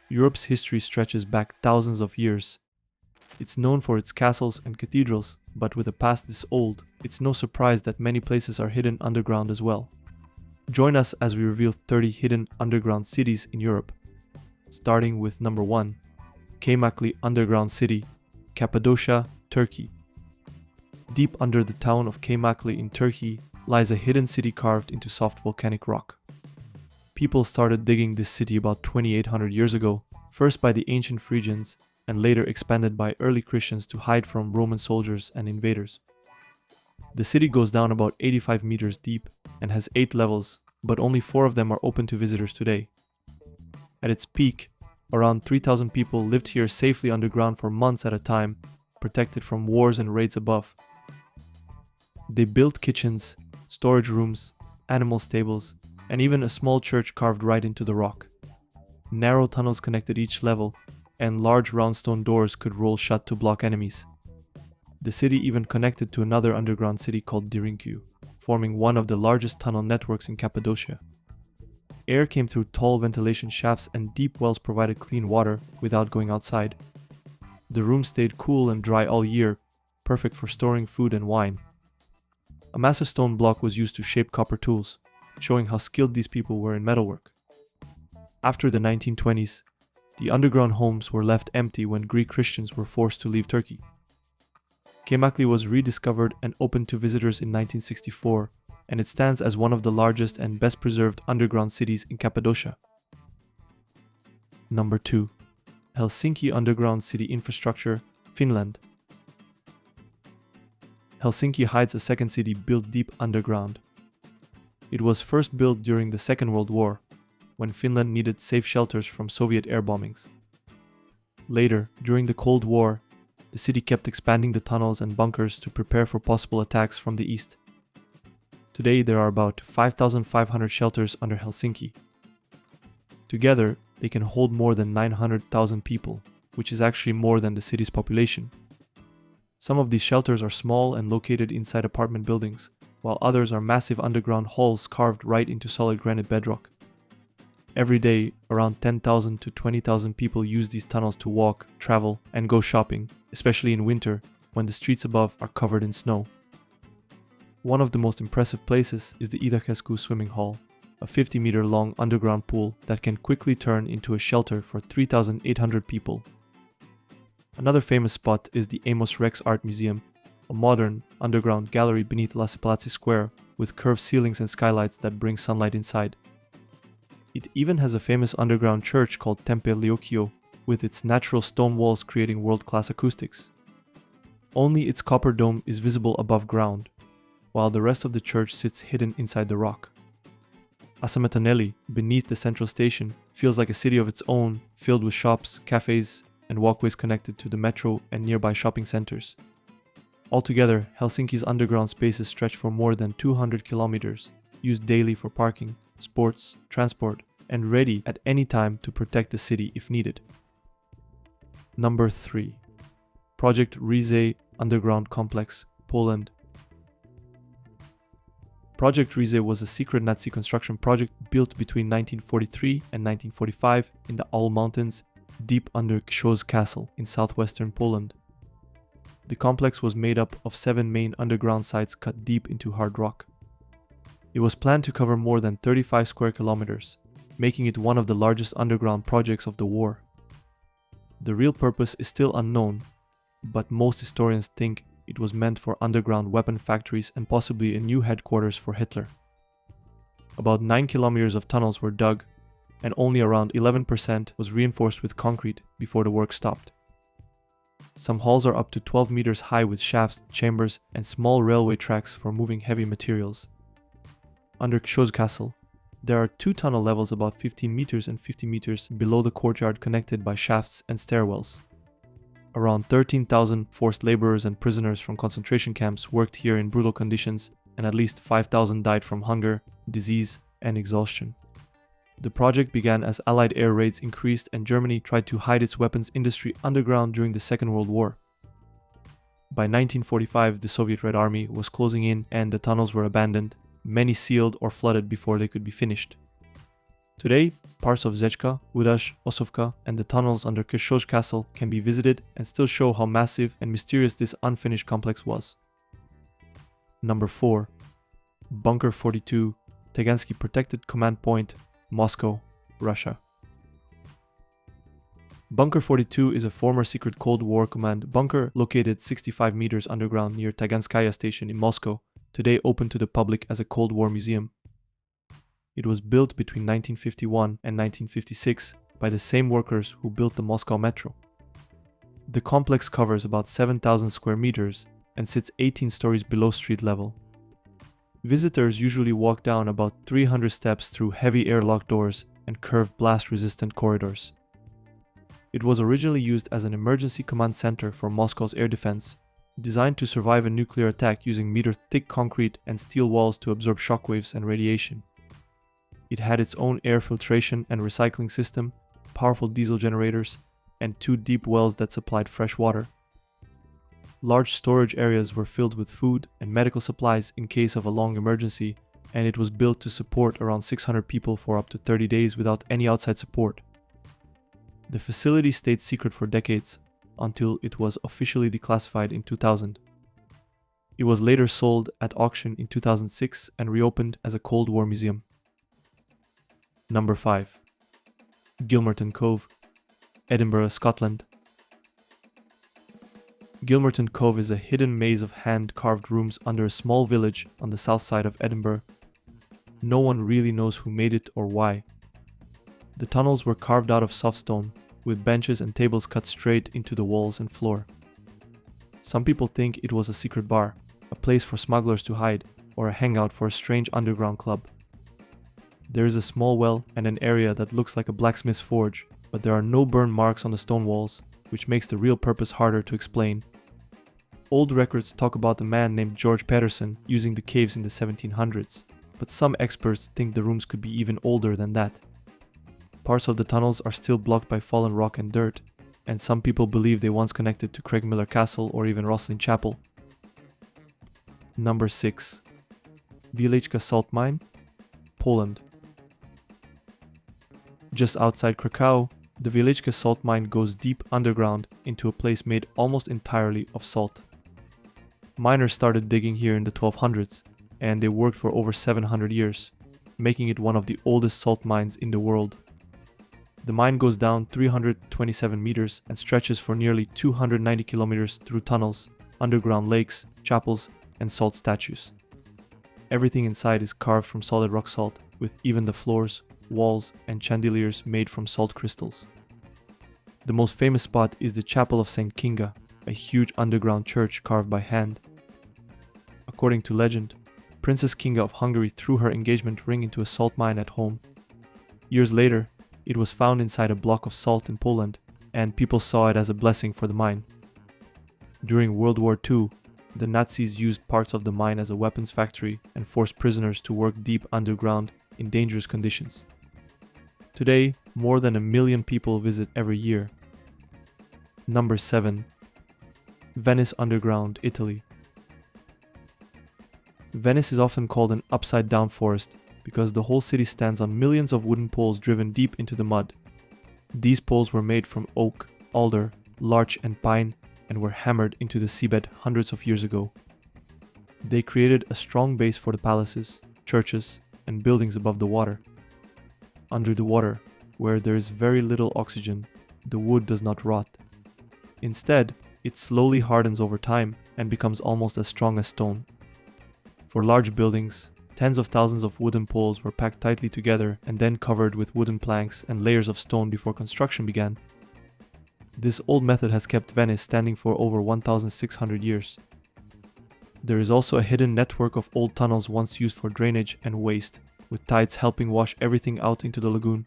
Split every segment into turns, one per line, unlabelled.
Europe's history stretches back thousands of years. It's known for its castles and cathedrals, but with a past this old, it's no surprise that many places are hidden underground as well. Join us as we reveal 30 hidden underground cities in Europe. Starting with number 1, Kaymaklı Underground City, Cappadocia, Turkey. Deep under the town of Kaymaklı in Turkey lies a hidden city carved into soft volcanic rock. People started digging this city about 2800 years ago, first by the ancient Phrygians and later expanded by early Christians to hide from Roman soldiers and invaders. The city goes down about 85 meters deep and has 8 levels, but only 4 of them are open to visitors today. At its peak, around 3,000 people lived here safely underground for months at a time, protected from wars and raids above. They built kitchens, storage rooms, animal stables, and even a small church carved right into the rock. Narrow tunnels connected each level, and large round stone doors could roll shut to block enemies. The city even connected to another underground city called Derinkyü, forming one of the largest tunnel networks in Cappadocia. Air came through tall ventilation shafts and deep wells provided clean water without going outside. The room stayed cool and dry all year, perfect for storing food and wine. A massive stone block was used to shape copper tools, showing how skilled these people were in metalwork. After the 1920s, the underground homes were left empty when Greek Christians were forced to leave Turkey. Kaymaklı was rediscovered and opened to visitors in 1964, and it stands as one of the largest and best preserved underground cities in Cappadocia. Number 2. Helsinki Underground City Infrastructure, Finland. Helsinki hides a second city built deep underground. It was first built during the Second World War, when Finland needed safe shelters from Soviet air bombings. Later, during the Cold War, the city kept expanding the tunnels and bunkers to prepare for possible attacks from the east. Today there are about 5,500 shelters under Helsinki. Together, they can hold more than 900,000 people, which is actually more than the city's population. Some of these shelters are small and located inside apartment buildings, while others are massive underground halls carved right into solid granite bedrock. Every day, around 10,000 to 20,000 people use these tunnels to walk, travel, and go shopping, especially in winter, when the streets above are covered in snow. One of the most impressive places is the Iidagescu swimming hall, a 50-meter-long underground pool that can quickly turn into a shelter for 3,800 people. Another famous spot is the Amos Rex Art Museum, a modern, underground gallery beneath Lasipalazzi Square with curved ceilings and skylights that bring sunlight inside. It even has a famous underground church called Tempe Liocchio, with its natural stone walls creating world-class acoustics. Only its copper dome is visible above ground, while the rest of the church sits hidden inside the rock. Asametaneli, beneath the central station, feels like a city of its own, filled with shops, cafes, and walkways connected to the metro and nearby shopping centers. Altogether, Helsinki's underground spaces stretch for more than 200 kilometers, used daily for parking, sports, transport, and ready at any time to protect the city if needed. Number 3. Project Riese Underground Complex, Poland. Project Riese was a secret Nazi construction project built between 1943 and 1945 in the Ull Mountains, deep under Kyiv Castle in southwestern Poland. The complex was made up of 7 main underground sites cut deep into hard rock. It was planned to cover more than 35 square kilometers, making it one of the largest underground projects of the war. The real purpose is still unknown, but most historians think it was meant for underground weapon factories and possibly a new headquarters for Hitler. About 9 kilometers of tunnels were dug, and only around 11% was reinforced with concrete before the work stopped. Some halls are up to 12 meters high with shafts, chambers, and small railway tracks for moving heavy materials. Under Kyiv Castle, there are 2 tunnel levels about 15 meters and 50 meters below the courtyard connected by shafts and stairwells. Around 13,000 forced laborers and prisoners from concentration camps worked here in brutal conditions, and at least 5,000 died from hunger, disease, and exhaustion. The project began as Allied air raids increased and Germany tried to hide its weapons industry underground during the Second World War. By 1945, the Soviet Red Army was closing in and the tunnels were abandoned, many sealed or flooded before they could be finished. Today, parts of Zechka, Udash, Osovka, and the tunnels under Kishoj Castle can be visited and still show how massive and mysterious this unfinished complex was. Number 4. Bunker 42, Tagansky Protected Command Point, Moscow, Russia. Bunker 42 is a former secret Cold War command bunker located 65 meters underground near Taganskaya station in Moscow, today open to the public as a Cold War museum. It was built between 1951 and 1956 by the same workers who built the Moscow metro. The complex covers about 7,000 square meters and sits 18 stories below street level. Visitors usually walk down about 300 steps through heavy airlock doors and curved blast-resistant corridors. It was originally used as an emergency command center for Moscow's air defense, designed to survive a nuclear attack using meter-thick concrete and steel walls to absorb shockwaves and radiation. It had its own air filtration and recycling system, powerful diesel generators, and 2 deep wells that supplied fresh water. Large storage areas were filled with food and medical supplies in case of a long emergency, and it was built to support around 600 people for up to 30 days without any outside support. The facility stayed secret for decades, until it was officially declassified in 2000. It was later sold at auction in 2006 and reopened as a Cold War museum. Number 5. Gilmerton Cove, Edinburgh, Scotland. Gilmerton Cove is a hidden maze of hand-carved rooms under a small village on the south side of Edinburgh. No one really knows who made it or why. The tunnels were carved out of soft stone, with benches and tables cut straight into the walls and floor. Some people think it was a secret bar, a place for smugglers to hide, or a hangout for a strange underground club. There is a small well and an area that looks like a blacksmith's forge, but there are no burn marks on the stone walls, which makes the real purpose harder to explain. Old records talk about a man named George Patterson using the caves in the 1700s, but some experts think the rooms could be even older than that. Parts of the tunnels are still blocked by fallen rock and dirt, and some people believe they once connected to Craigmillar Castle or even Roslin Chapel. Number 6. Wieliczka Salt Mine, Poland. Just outside Krakow, the Wieliczka salt mine goes deep underground into a place made almost entirely of salt. Miners started digging here in the 1200s, and they worked for over 700 years, making it one of the oldest salt mines in the world. The mine goes down 327 meters and stretches for nearly 290 kilometers through tunnels, underground lakes, chapels, and salt statues. Everything inside is carved from solid rock salt, with even the floors, walls, and chandeliers made from salt crystals. The most famous spot is the Chapel of St. Kinga, a huge underground church carved by hand. According to legend, Princess Kinga of Hungary threw her engagement ring into a salt mine at home. Years later, it was found inside a block of salt in Poland, and people saw it as a blessing for the mine. During World War II, the Nazis used parts of the mine as a weapons factory and forced prisoners to work deep underground in dangerous conditions. Today, more than 1 million people visit every year. Number 7. Venice Underground, Italy. Venice is often called an upside-down forest because the whole city stands on millions of wooden poles driven deep into the mud. These poles were made from oak, alder, larch, and pine and were hammered into the seabed hundreds of years ago. They created a strong base for the palaces, churches, and buildings above the water. Under the water, where there is very little oxygen, the wood does not rot. Instead, it slowly hardens over time and becomes almost as strong as stone. For large buildings, tens of thousands of wooden poles were packed tightly together and then covered with wooden planks and layers of stone before construction began. This old method has kept Venice standing for over 1,600 years. There is also a hidden network of old tunnels once used for drainage and waste, with tides helping wash everything out into the lagoon.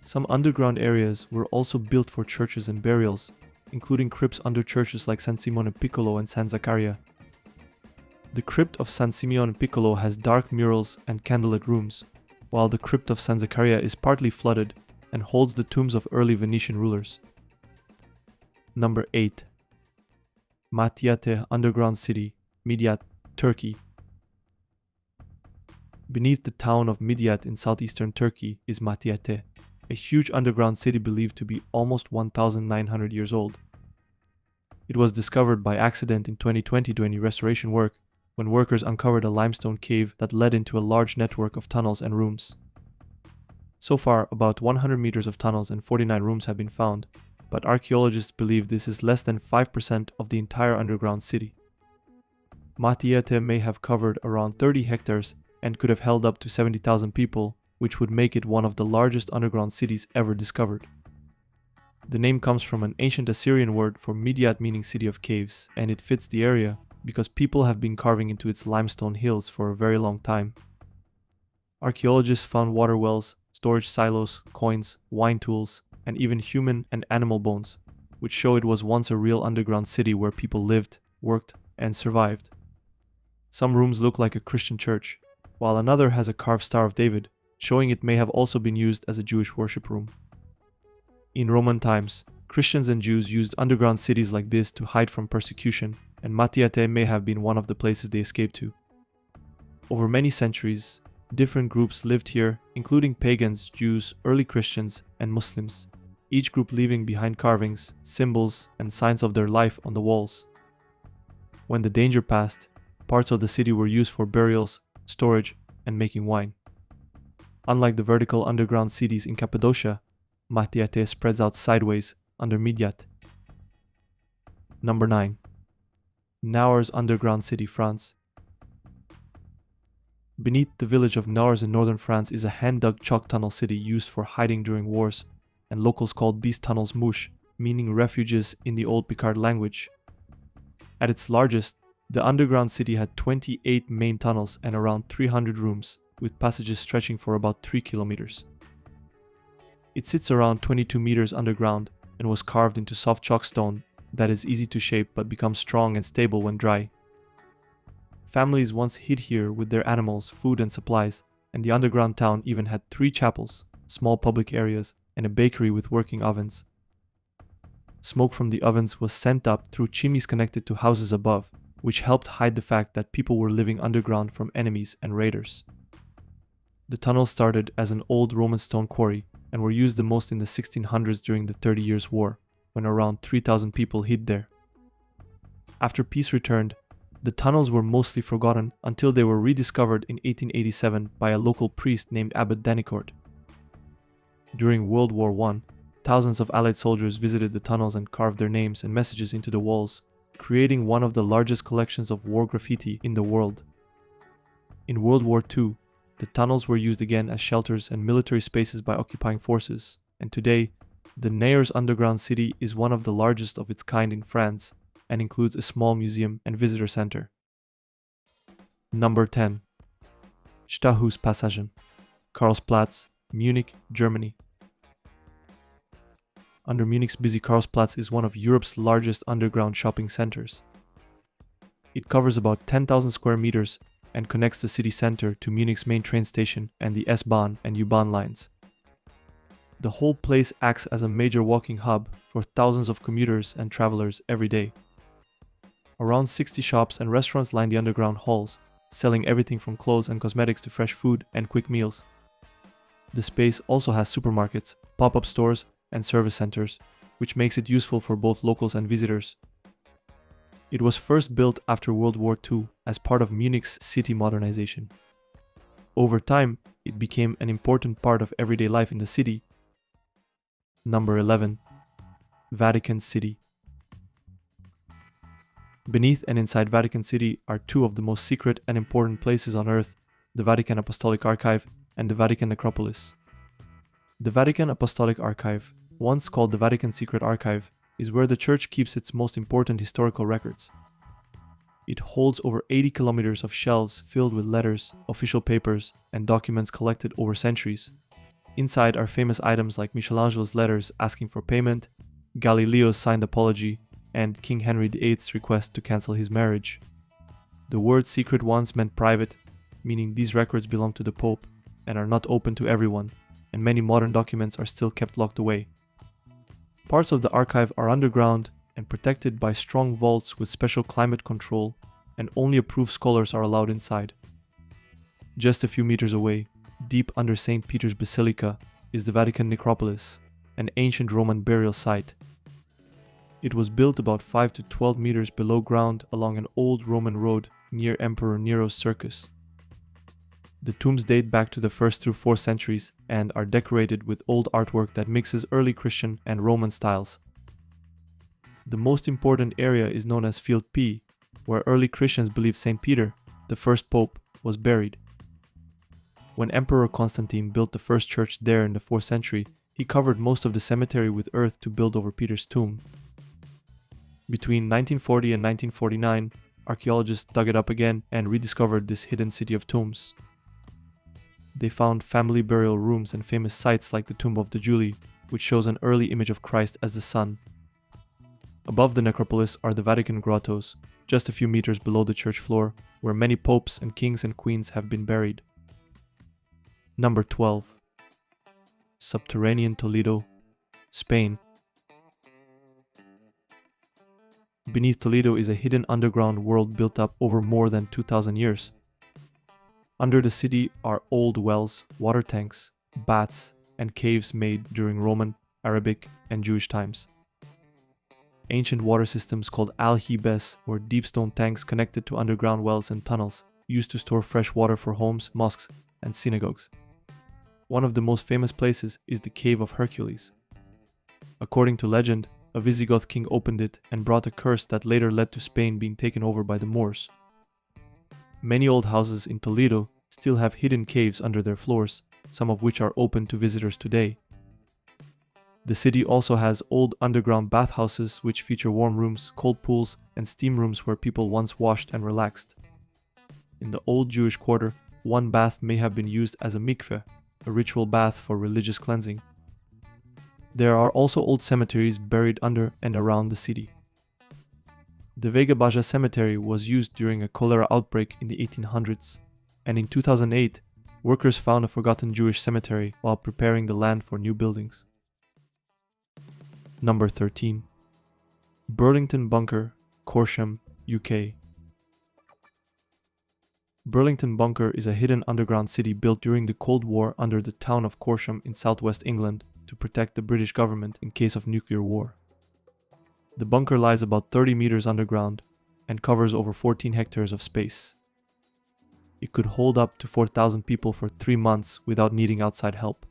Some underground areas were also built for churches and burials, including crypts under churches like San Simone Piccolo and San Zaccaria. The crypt of San Simeone Piccolo has dark murals and candlelit rooms, while the crypt of San Zaccaria is partly flooded and holds the tombs of early Venetian rulers. Number 8. Matiate Underground City, Midyat, Turkey. Beneath the town of Midyat in southeastern Turkey is Matiate, a huge underground city believed to be almost 1,900 years old. It was discovered by accident in 2020 during restoration work, when workers uncovered a limestone cave that led into a large network of tunnels and rooms. So far, about 100 meters of tunnels and 49 rooms have been found, but archaeologists believe this is less than 5% of the entire underground city. Matiate may have covered around 30 hectares and could have held up to 70,000 people, which would make it one of the largest underground cities ever discovered. The name comes from an ancient Assyrian word for Midyat, meaning city of caves, and it fits the area because people have been carving into its limestone hills for a very long time. Archaeologists found water wells, storage silos, coins, wine tools, and even human and animal bones, which show it was once a real underground city where people lived, worked, and survived. Some rooms look like a Christian church, while another has a carved Star of David, showing it may have also been used as a Jewish worship room. In Roman times, Christians and Jews used underground cities like this to hide from persecution, and Matiate may have been one of the places they escaped to. Over many centuries, different groups lived here, including pagans, Jews, early Christians, and Muslims, each group leaving behind carvings, symbols, and signs of their life on the walls. When the danger passed, parts of the city were used for burials, storage, and making wine. Unlike the vertical underground cities in Cappadocia, Matiate spreads out sideways under Midyat. Number 9. Naours underground city, France. Beneath the village of Naours in northern France is a hand-dug chalk tunnel city used for hiding during wars, and locals called these tunnels mouches, meaning refuges in the old Picard language. At its largest, the underground city had 28 main tunnels and around 300 rooms, with passages stretching for about 3 kilometers. It sits around 22 meters underground and was carved into soft chalk stone that is easy to shape but becomes strong and stable when dry. Families once hid here with their animals, food, and supplies, and the underground town even had 3 chapels, small public areas, and a bakery with working ovens. Smoke from the ovens was sent up through chimneys connected to houses above, which helped hide the fact that people were living underground from enemies and raiders. The tunnel started as an old Roman stone quarry and were used the most in the 1600s during the 30 Years' War, when around 3,000 people hid there. After peace returned, the tunnels were mostly forgotten until they were rediscovered in 1887 by a local priest named Abbot Danicourt. During World War I, thousands of Allied soldiers visited the tunnels and carved their names and messages into the walls, creating one of the largest collections of war graffiti in the world. In World War II, the tunnels were used again as shelters and military spaces by occupying forces, and today, the Naours underground city is one of the largest of its kind in France and includes a small museum and visitor center. Number 10. Stachus Passagen, Karlsplatz, Munich, Germany. Under Munich's busy Karlsplatz is one of Europe's largest underground shopping centers. It covers about 10,000 square meters and connects the city center to Munich's main train station and the S-Bahn and U-Bahn lines. The whole place acts as a major walking hub for thousands of commuters and travelers every day. Around 60 shops and restaurants line the underground halls, selling everything from clothes and cosmetics to fresh food and quick meals. The space also has supermarkets, pop-up stores, and service centers, which makes it useful for both locals and visitors. It was first built after World War II as part of Munich's city modernization. Over time, it became an important part of everyday life in the city. Number 11. Vatican City. Beneath and inside Vatican City are 2 of the most secret and important places on Earth, the Vatican Apostolic Archive and the Vatican Necropolis. The Vatican Apostolic Archive, once called the Vatican Secret Archive, is where the Church keeps its most important historical records. It holds over 80 kilometers of shelves filled with letters, official papers, and documents collected over centuries. Inside are famous items like Michelangelo's letters asking for payment, Galileo's signed apology, and King Henry VIII's request to cancel his marriage. The word secret once meant private, meaning these records belong to the Pope and are not open to everyone, and many modern documents are still kept locked away. Parts of the archive are underground and protected by strong vaults with special climate control, and only approved scholars are allowed inside. Just a few meters away, deep under St. Peter's Basilica, is the Vatican Necropolis, an ancient Roman burial site. It was built about 5 to 12 meters below ground along an old Roman road near Emperor Nero's circus. The tombs date back to the 1st through 4th centuries and are decorated with old artwork that mixes early Christian and Roman styles. The most important area is known as Field P, where early Christians believed St. Peter, the first pope, was buried. When Emperor Constantine built the first church there in the 4th century, he covered most of the cemetery with earth to build over Peter's tomb. Between 1940 and 1949, archaeologists dug it up again and rediscovered this hidden city of tombs. They found family burial rooms and famous sites like the Tomb of the Julii, which shows an early image of Christ as the Son. Above the necropolis are the Vatican grottos, just a few meters below the church floor, where many popes and kings and queens have been buried. Number 12. Subterranean Toledo, Spain. Beneath Toledo is a hidden underground world built up over more than 2,000 years. Under the city are old wells, water tanks, baths, and caves made during Roman, Arabic, and Jewish times. Ancient water systems called aljibes were deep stone tanks connected to underground wells and tunnels, used to store fresh water for homes, mosques, and synagogues. One of the most famous places is the Cave of Hercules. According to legend, a Visigoth king opened it and brought a curse that later led to Spain being taken over by the Moors. Many old houses in Toledo still have hidden caves under their floors, some of which are open to visitors today. The city also has old underground bathhouses which feature warm rooms, cold pools, and steam rooms where people once washed and relaxed. In the old Jewish quarter, one bath may have been used as a mikveh, a ritual bath for religious cleansing. There are also old cemeteries buried under and around the city. The Vega Baja Cemetery was used during a cholera outbreak in the 1800s, and in 2008, workers found a forgotten Jewish cemetery while preparing the land for new buildings. Number 13. Burlington Bunker, Corsham, UK. Burlington Bunker is a hidden underground city built during the Cold War under the town of Corsham in southwest England to protect the British government in case of nuclear war. The bunker lies about 30 meters underground and covers over 14 hectares of space. It could hold up to 4,000 people for 3 months without needing outside help.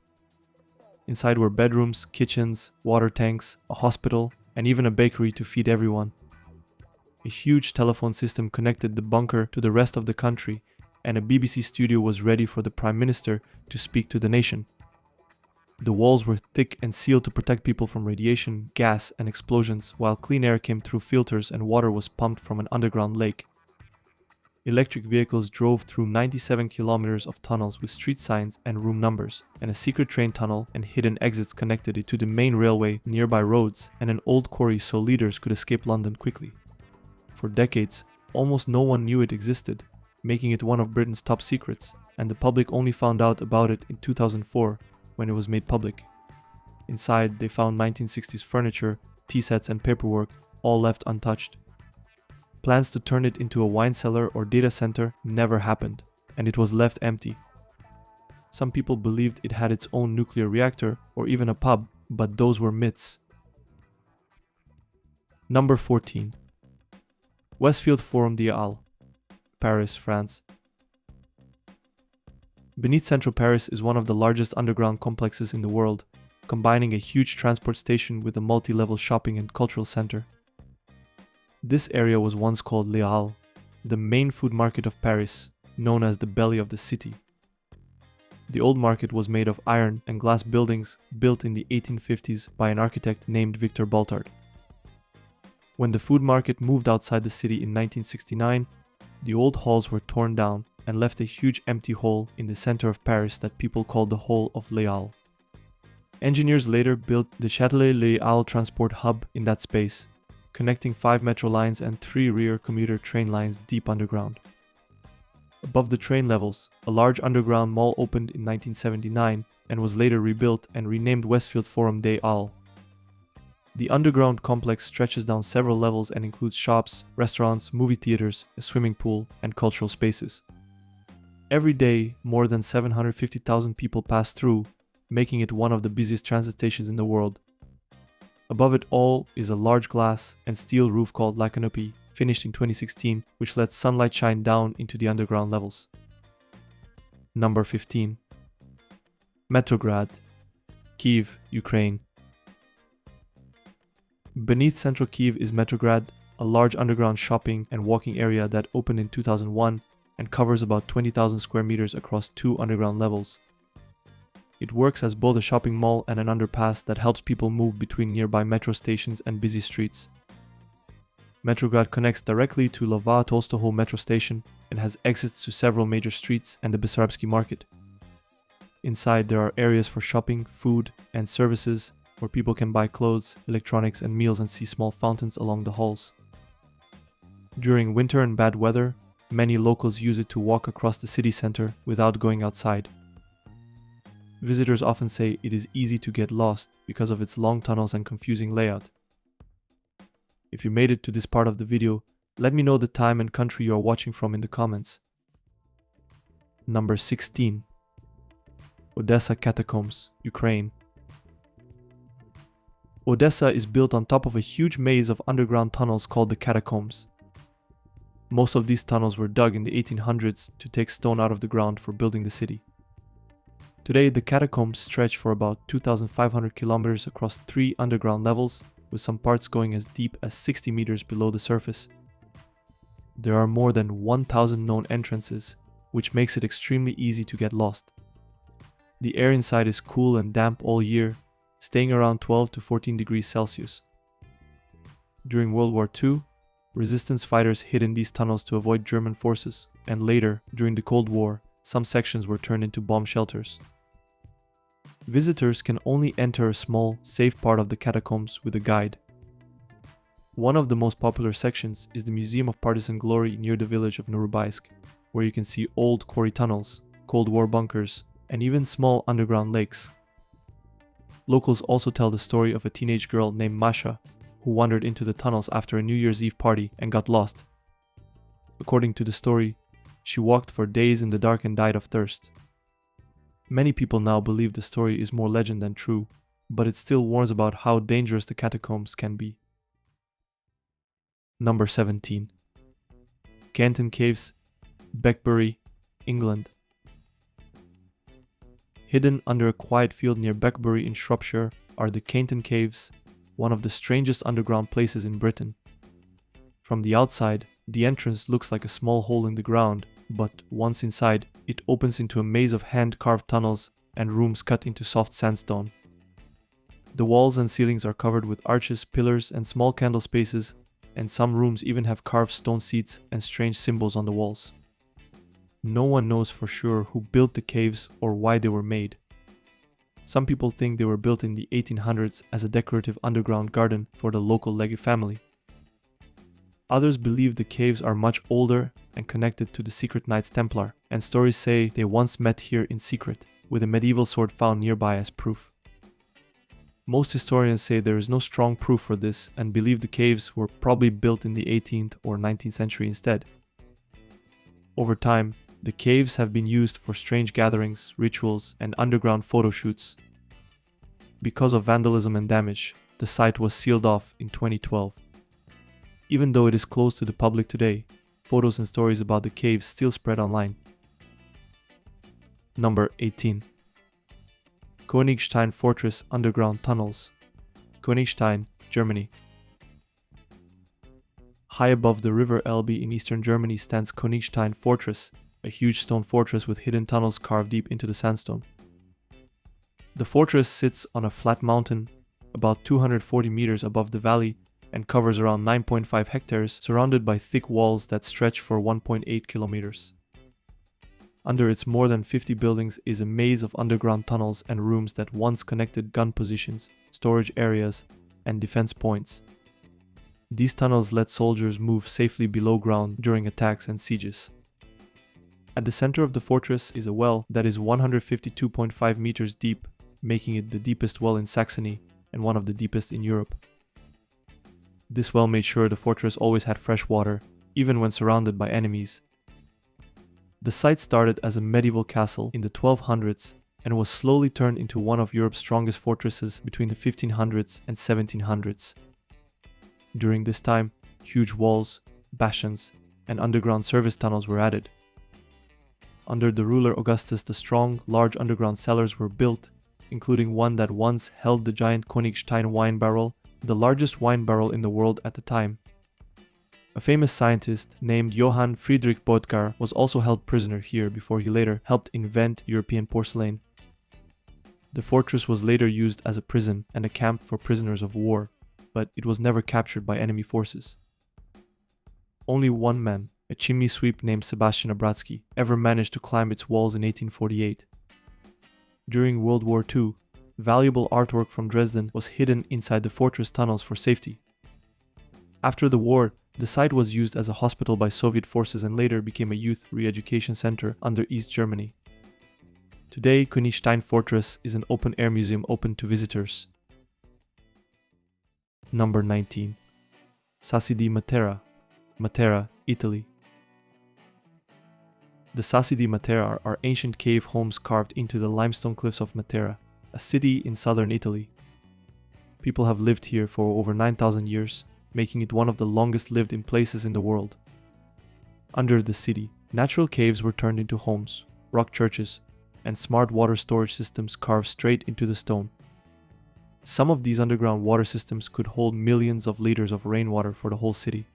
Inside were bedrooms, kitchens, water tanks, a hospital, and even a bakery to feed everyone. A huge telephone system connected the bunker to the rest of the country, and a BBC studio was ready for the Prime Minister to speak to the nation. The walls were thick and sealed to protect people from radiation, gas, and explosions, while clean air came through filters and water was pumped from an underground lake. Electric vehicles drove through 97 kilometers of tunnels with street signs and room numbers, and a secret train tunnel and hidden exits connected it to the main railway, nearby roads, and an old quarry so leaders could escape London quickly. For decades, almost no one knew it existed, making it one of Britain's top secrets, and the public only found out about it in 2004 when it was made public. Inside, they found 1960s furniture, tea sets, and paperwork, all left untouched. Plans to turn it into a wine cellar or data center never happened, and it was left empty. Some people believed it had its own nuclear reactor or even a pub, but those were myths. Number 14. Westfield Forum des Halles, Paris, France. Beneath Central Paris is one of the largest underground complexes in the world, combining a huge transport station with a multi-level shopping and cultural center. This area was once called Les Halles, the main food market of Paris, known as the belly of the city. The old market was made of iron and glass buildings built in the 1850s by an architect named Victor Baltard. When the food market moved outside the city in 1969, the old halls were torn down and left a huge empty hole in the center of Paris that people called the Hole of Les Halles. Engineers later built the Châtelet Les Halles transport hub in that space, connecting 5 metro lines and 3 rear commuter train lines deep underground. Above the train levels, a large underground mall opened in 1979 and was later rebuilt and renamed Westfield Forum des Halles. The underground complex stretches down several levels and includes shops, restaurants, movie theaters, a swimming pool, and cultural spaces. Every day, more than 750,000 people pass through, making it one of the busiest transit stations in the world. Above it all is a large glass and steel roof called La Canopy, finished in 2016, which lets sunlight shine down into the underground levels. Number 15. Metrograd, Kyiv, Ukraine. Beneath central Kyiv is Metrograd, a large underground shopping and walking area that opened in 2001 and covers about 20,000 square meters across 2 underground levels. It works as both a shopping mall and an underpass that helps people move between nearby metro stations and busy streets. Metrograd connects directly to Lava Tolstoho metro station and has exits to several major streets and the Bessarabsky market. Inside there are areas for shopping, food, and services where people can buy clothes, electronics, and meals and see small fountains along the halls. During winter and bad weather, many locals use it to walk across the city center without going outside. Visitors often say it is easy to get lost because of its long tunnels and confusing layout. If you made it to this part of the video, let me know the time and country you are watching from in the comments. Number 16. Odessa Catacombs, Ukraine. Odessa is built on top of a huge maze of underground tunnels called the Catacombs. Most of these tunnels were dug in the 1800s to take stone out of the ground for building the city. Today, the catacombs stretch for about 2,500 kilometers across 3 underground levels, with some parts going as deep as 60 meters below the surface. There are more than 1,000 known entrances, which makes it extremely easy to get lost. The air inside is cool and damp all year, staying around 12 to 14 degrees Celsius. During World War II, resistance fighters hid in these tunnels to avoid German forces, and later, during the Cold War, some sections were turned into bomb shelters. Visitors can only enter a small, safe part of the catacombs with a guide. One of the most popular sections is the Museum of Partisan Glory near the village of Norubaysk, where you can see old quarry tunnels, Cold War bunkers, and even small underground lakes. Locals also tell the story of a teenage girl named Masha, who wandered into the tunnels after a New Year's Eve party and got lost. According to the story, she walked for days in the dark and died of thirst. Many people now believe the story is more legend than true, but it still warns about how dangerous the catacombs can be. Number 17. Caynton Caves, Beckbury, England. Hidden under a quiet field near Beckbury in Shropshire are the Caynton Caves, one of the strangest underground places in Britain. From the outside, the entrance looks like a small hole in the ground, but once inside, it opens into a maze of hand-carved tunnels and rooms cut into soft sandstone. The walls and ceilings are covered with arches, pillars, and small candle spaces, and some rooms even have carved stone seats and strange symbols on the walls. No one knows for sure who built the caves or why they were made. Some people think they were built in the 1800s as a decorative underground garden for the local Legge family. Others believe the caves are much older and connected to the secret Knights Templar, and stories say they once met here in secret, with a medieval sword found nearby as proof. Most historians say there is no strong proof for this and believe the caves were probably built in the 18th or 19th century instead. Over time, the caves have been used for strange gatherings, rituals, and underground photo shoots. Because of vandalism and damage, the site was sealed off in 2012. Even though it is closed to the public today, photos and stories about the caves still spread online. Number 18. Königstein Fortress Underground Tunnels, Königstein, Germany. High above the river Elbe in eastern Germany stands Königstein Fortress, a huge stone fortress with hidden tunnels carved deep into the sandstone. The fortress sits on a flat mountain about 240 meters above the valley and covers around 9.5 hectares, surrounded by thick walls that stretch for 1.8 kilometers. Under its more than 50 buildings is a maze of underground tunnels and rooms that once connected gun positions, storage areas, and defense points. These tunnels let soldiers move safely below ground during attacks and sieges. At the center of the fortress is a well that is 152.5 meters deep, making it the deepest well in Saxony and one of the deepest in Europe. This well made sure the fortress always had fresh water, even when surrounded by enemies. The site started as a medieval castle in the 1200s and was slowly turned into one of Europe's strongest fortresses between the 1500s and 1700s. During this time, huge walls, bastions, and underground service tunnels were added. Under the ruler Augustus the strong, large underground cellars were built, including one that once held the giant Königstein wine barrel, the largest wine barrel in the world at the time. A famous scientist named Johann Friedrich Böttger was also held prisoner here before he later helped invent European porcelain. The fortress was later used as a prison and a camp for prisoners of war, but it was never captured by enemy forces. Only one man, a chimney sweep named Sebastian Obratsky, ever managed to climb its walls in 1848. During World War II, valuable artwork from Dresden was hidden inside the fortress tunnels for safety. After the war, the site was used as a hospital by Soviet forces and later became a youth re-education center under East Germany. Today, Königstein Fortress is an open-air museum open to visitors. Number 19. Sassi di Matera, Matera, Italy. The Sassi di Matera are ancient cave homes carved into the limestone cliffs of Matera, a city in southern Italy. People have lived here for over 9,000 years, making it one of the longest lived in places in the world. Under the city, natural caves were turned into homes, rock churches, and smart water storage systems carved straight into the stone. Some of these underground water systems could hold millions of liters of rainwater for the whole city.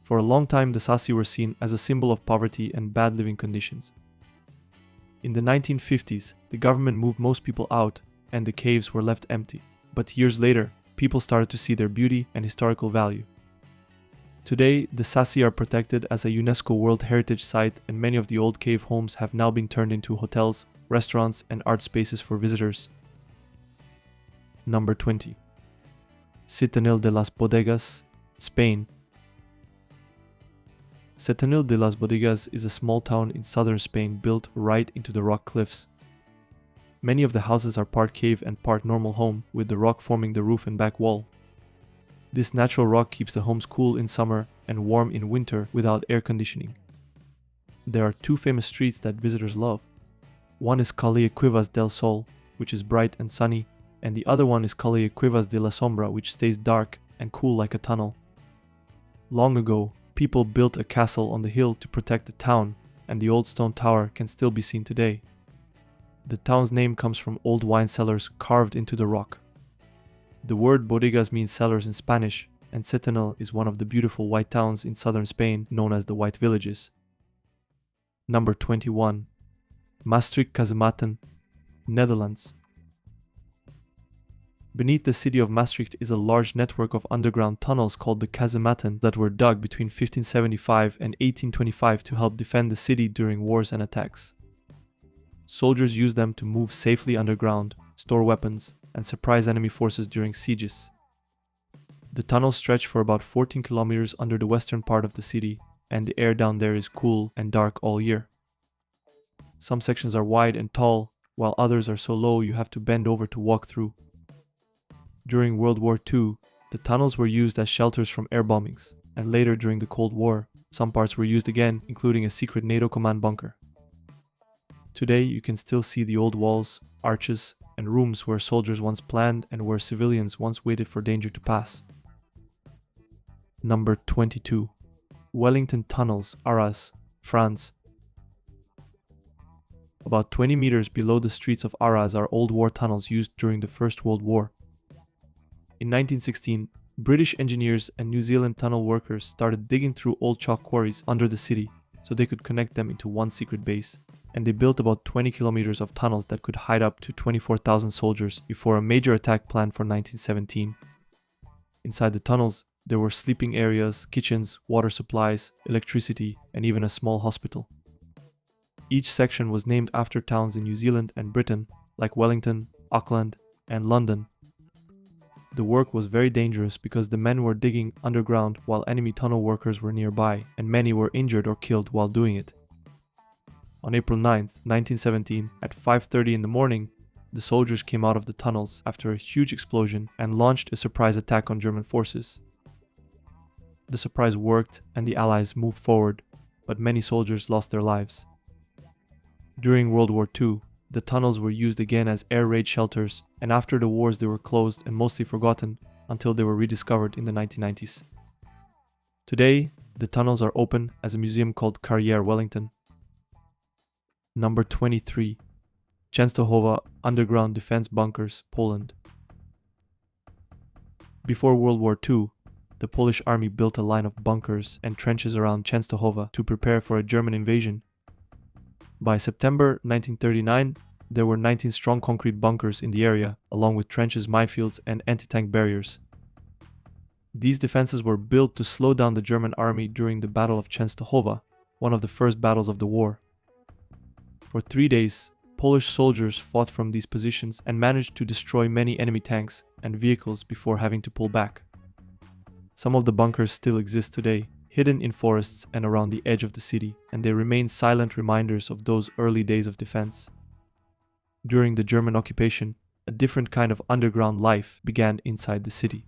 For a long time, the Sassi were seen as a symbol of poverty and bad living conditions. In the 1950s, the government moved most people out and the caves were left empty. But years later, people started to see their beauty and historical value. Today, the Sassi are protected as a UNESCO World Heritage Site and many of the old cave homes have now been turned into hotels, restaurants, and art spaces for visitors. Number 20. Setenil de las Bodegas, Spain. Setenil de las Bodegas is a small town in southern Spain built right into the rock cliffs. Many of the houses are part cave and part normal home, with the rock forming the roof and back wall. This natural rock keeps the homes cool in summer and warm in winter without air conditioning. There are two famous streets that visitors love. One is Calle Cuevas del Sol, which is bright and sunny, and the other one is Calle Cuevas de la Sombra, which stays dark and cool like a tunnel. Long ago, people built a castle on the hill to protect the town, and the old stone tower can still be seen today. The town's name comes from old wine cellars carved into the rock. The word bodegas means cellars in Spanish, and Setenil is one of the beautiful white towns in southern Spain known as the White Villages. Number 21. Maastricht Kazematten, Netherlands. Beneath the city of Maastricht is a large network of underground tunnels called the Kazematten that were dug between 1575 and 1825 to help defend the city during wars and attacks. Soldiers used them to move safely underground, store weapons, and surprise enemy forces during sieges. The tunnels stretch for about 14 kilometers under the western part of the city, and the air down there is cool and dark all year. Some sections are wide and tall, while others are so low you have to bend over to walk through. During World War II, the tunnels were used as shelters from air bombings, and later during the Cold War, some parts were used again, including a secret NATO command bunker. Today, you can still see the old walls, arches, and rooms where soldiers once planned and where civilians once waited for danger to pass. Number 22. Wellington Tunnels, Arras, France. About 20 meters below the streets of Arras are old war tunnels used during the First World War. In 1916, British engineers and New Zealand tunnel workers started digging through old chalk quarries under the city so they could connect them into one secret base, and they built about 20 kilometers of tunnels that could hide up to 24,000 soldiers before a major attack planned for 1917. Inside the tunnels, there were sleeping areas, kitchens, water supplies, electricity, and even a small hospital. Each section was named after towns in New Zealand and Britain, like Wellington, Auckland, and London. The work was very dangerous because the men were digging underground while enemy tunnel workers were nearby, and many were injured or killed while doing it. On April 9, 1917, at 5:30 in the morning, the soldiers came out of the tunnels after a huge explosion and launched a surprise attack on German forces. The surprise worked and the Allies moved forward, but many soldiers lost their lives. During World War II, the tunnels were used again as air raid shelters, and after the wars they were closed and mostly forgotten until they were rediscovered in the 1990s. Today, the tunnels are open as a museum called Carrière Wellington. Number 23. Częstochowa Underground Defense Bunkers, Poland. Before World War II, the Polish army built a line of bunkers and trenches around Częstochowa to prepare for a German invasion. By September 1939, there were 19 strong concrete bunkers in the area, along with trenches, minefields, and anti-tank barriers. These defenses were built to slow down the German army during the Battle of Częstochowa, one of the first battles of the war. For 3 days, Polish soldiers fought from these positions and managed to destroy many enemy tanks and vehicles before having to pull back. Some of the bunkers still exist today, hidden in forests and around the edge of the city, and they remain silent reminders of those early days of defense. During the German occupation, a different kind of underground life began inside the city.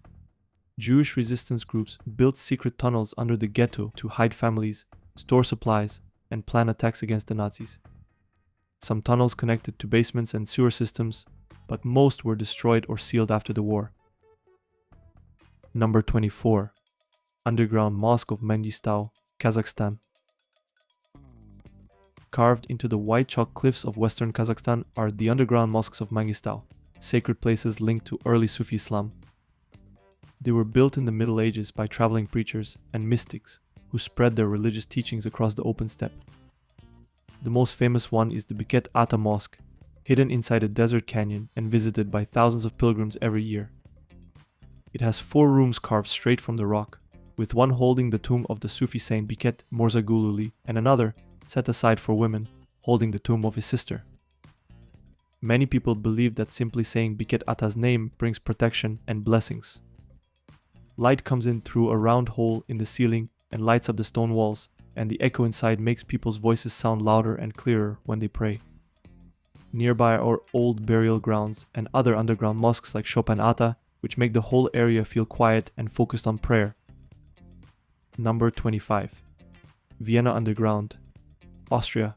Jewish resistance groups built secret tunnels under the ghetto to hide families, store supplies, and plan attacks against the Nazis. Some tunnels connected to basements and sewer systems, but most were destroyed or sealed after the war. Number 24. Underground Mosque of Mangistau, Kazakhstan. Carved into the white chalk cliffs of western Kazakhstan are the underground mosques of Mangistau, sacred places linked to early Sufi Islam. They were built in the Middle Ages by traveling preachers and mystics who spread their religious teachings across the open steppe. The most famous one is the Biket Ata Mosque, hidden inside a desert canyon and visited by thousands of pilgrims every year. It has 4 rooms carved straight from the rock, with one holding the tomb of the Sufi saint Biket Morzagululi and another, set aside for women, holding the tomb of his sister. Many people believe that simply saying Biket Ata's name brings protection and blessings. Light comes in through a round hole in the ceiling and lights up the stone walls, and the echo inside makes people's voices sound louder and clearer when they pray. Nearby are old burial grounds and other underground mosques like Chopin Ata, which make the whole area feel quiet and focused on prayer. Number 25. Vienna Underground, Austria.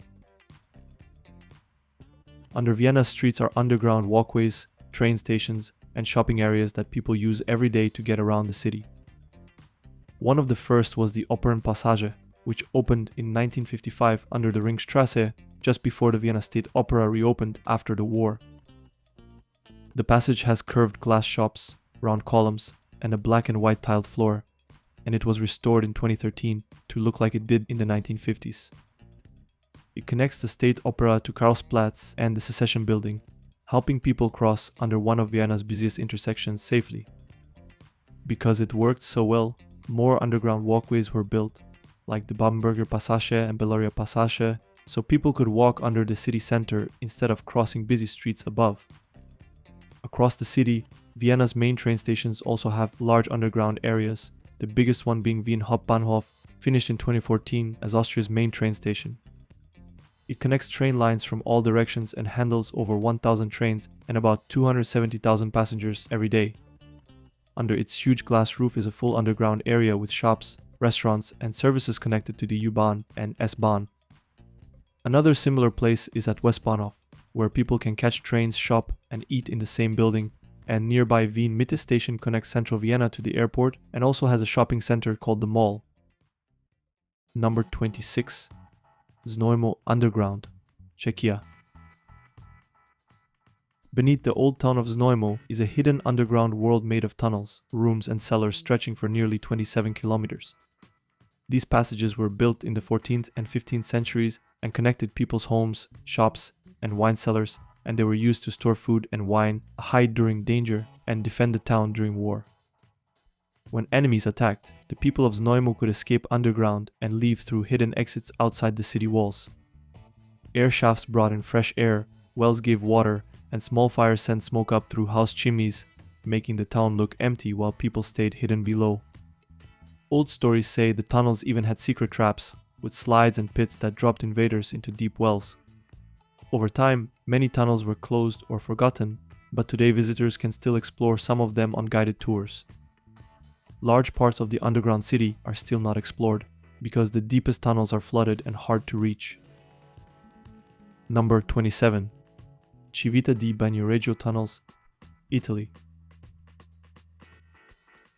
Under Vienna's streets are underground walkways, train stations, and shopping areas that people use every day to get around the city. One of the first was the Opernpassage, which opened in 1955 under the Ringstrasse, just before the Vienna State Opera reopened after the war. The passage has curved glass shops, round columns, and a black and white tiled floor, and it was restored in 2013 to look like it did in the 1950s. It connects the State Opera to Karlsplatz and the Secession Building, helping people cross under one of Vienna's busiest intersections safely. Because it worked so well, more underground walkways were built, like the Bamberger Passage and Beloria Passage, so people could walk under the city center instead of crossing busy streets above. Across the city, Vienna's main train stations also have large underground areas, the biggest one being Wien Hauptbahnhof, finished in 2014 as Austria's main train station. It connects train lines from all directions and handles over 1,000 trains and about 270,000 passengers every day. Under its huge glass roof is a full underground area with shops, restaurants, and services connected to the U-Bahn and S-Bahn. Another similar place is at Westbahnhof, where people can catch trains, shop, and eat in the same building, and nearby Wien Mitte station connects central Vienna to the airport and also has a shopping center called the Mall. Number 26. Znojmo Underground, Czechia. Beneath the old town of Znojmo is a hidden underground world made of tunnels, rooms, and cellars stretching for nearly 27 kilometers. These passages were built in the 14th and 15th centuries and connected people's homes, shops, and wine cellars, and they were used to store food and wine, hide during danger, and defend the town during war. When enemies attacked, the people of Znojmo could escape underground and leave through hidden exits outside the city walls. Air shafts brought in fresh air, wells gave water, and small fires sent smoke up through house chimneys, making the town look empty while people stayed hidden below. Old stories say the tunnels even had secret traps, with slides and pits that dropped invaders into deep wells. Over time, many tunnels were closed or forgotten, but today visitors can still explore some of them on guided tours. Large parts of the underground city are still not explored, because the deepest tunnels are flooded and hard to reach. Number 27. Civita di Bagnoregio Tunnels, Italy.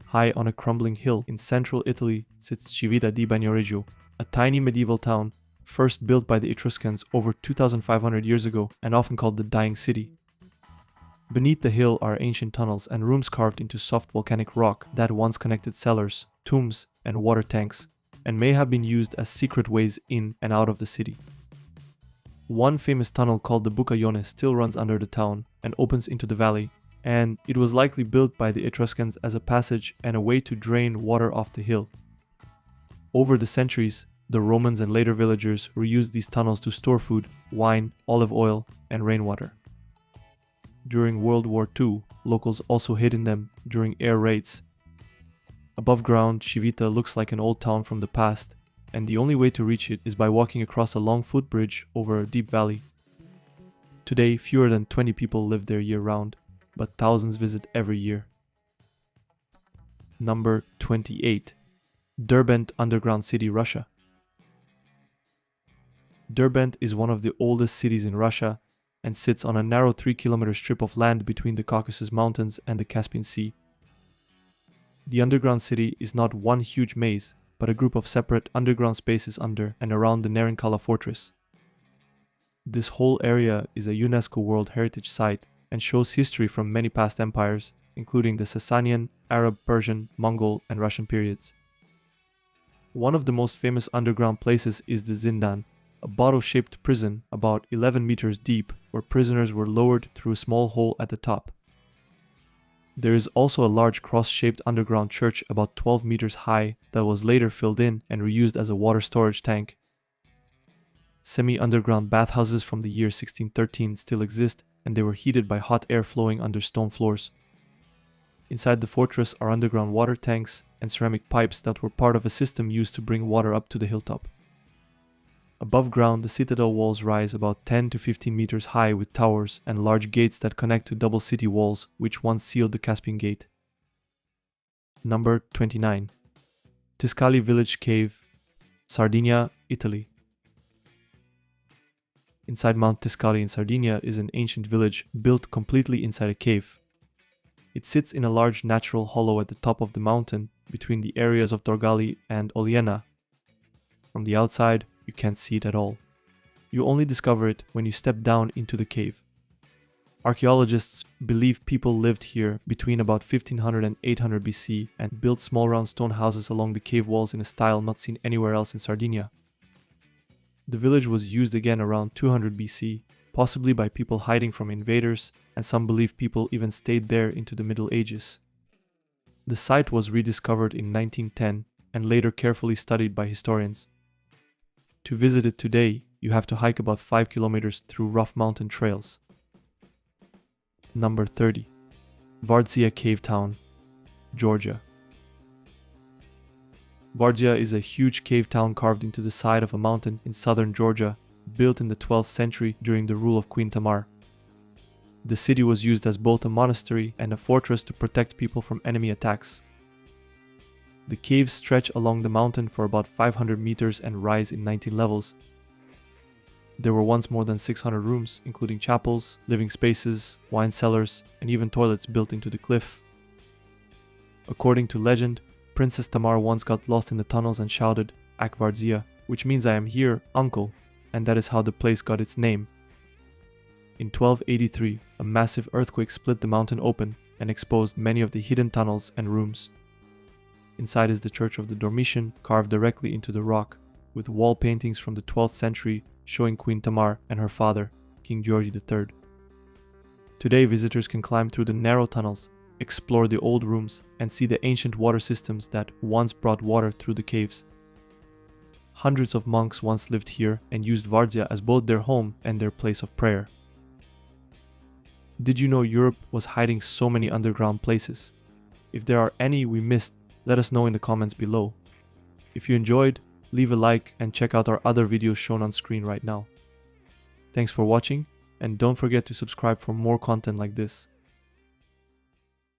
High on a crumbling hill in central Italy sits Civita di Bagnoregio, a tiny medieval town first built by the Etruscans over 2,500 years ago and often called the Dying City. Beneath the hill are ancient tunnels and rooms carved into soft volcanic rock that once connected cellars, tombs, and water tanks, and may have been used as secret ways in and out of the city. One famous tunnel called the Bucaione still runs under the town and opens into the valley, and it was likely built by the Etruscans as a passage and a way to drain water off the hill. Over the centuries, the Romans and later villagers reused these tunnels to store food, wine, olive oil, and rainwater. During World War II, locals also hid in them during air raids. Above ground, Civita looks like an old town from the past, and the only way to reach it is by walking across a long footbridge over a deep valley. Today, fewer than 20 people live there year-round, but thousands visit every year. Number 28. Derbent Underground City, Russia. Derbent is one of the oldest cities in Russia and sits on a narrow 3-kilometer strip of land between the Caucasus Mountains and the Caspian Sea. The underground city is not one huge maze, but a group of separate underground spaces under and around the Nerinkala fortress. This whole area is a UNESCO World Heritage Site and shows history from many past empires, including the Sasanian, Arab, Persian, Mongol, and Russian periods. One of the most famous underground places is the Zindan, a bottle-shaped prison about 11 meters deep where prisoners were lowered through a small hole at the top. There is also a large cross-shaped underground church about 12 meters high that was later filled in and reused as a water storage tank. Semi-underground bathhouses from the year 1613 still exist, and they were heated by hot air flowing under stone floors. Inside the fortress are underground water tanks and ceramic pipes that were part of a system used to bring water up to the hilltop. Above ground, the citadel walls rise about 10 to 15 meters high with towers and large gates that connect to double city walls, which once sealed the Caspian Gate. Number 29. Tiscali Village Cave, Sardinia, Italy. Inside Mount Tiscali in Sardinia is an ancient village built completely inside a cave. It sits in a large natural hollow at the top of the mountain between the areas of Dorgali and Oliena. From the outside, you can't see it at all. You only discover it when you step down into the cave. Archaeologists believe people lived here between about 1500 and 800 BC and built small round stone houses along the cave walls in a style not seen anywhere else in Sardinia. The village was used again around 200 BC, possibly by people hiding from invaders, and some believe people even stayed there into the Middle Ages. The site was rediscovered in 1910 and later carefully studied by historians. To visit it today, you have to hike about 5 kilometers through rough mountain trails. Number 30. Vardzia Cave Town, Georgia. Vardzia is a huge cave town carved into the side of a mountain in southern Georgia, built in the 12th century during the rule of Queen Tamar. The city was used as both a monastery and a fortress to protect people from enemy attacks. The caves stretch along the mountain for about 500 meters and rise in 19 levels. There were once more than 600 rooms, including chapels, living spaces, wine cellars, and even toilets built into the cliff. According to legend, Princess Tamar once got lost in the tunnels and shouted, "Ak Vardzia," which means "I am here, uncle," and that is how the place got its name. In 1283, a massive earthquake split the mountain open and exposed many of the hidden tunnels and rooms. Inside is the Church of the Dormition, carved directly into the rock, with wall paintings from the 12th century showing Queen Tamar and her father, King George III. Today, visitors can climb through the narrow tunnels, explore the old rooms, and see the ancient water systems that once brought water through the caves. Hundreds of monks once lived here and used Vardzia as both their home and their place of prayer. Did you know Europe was hiding so many underground places? If there are any we missed, let us know in the comments below. If you enjoyed, leave a like and check out our other videos shown on screen right now. Thanks for watching, and don't forget to subscribe for more content like this.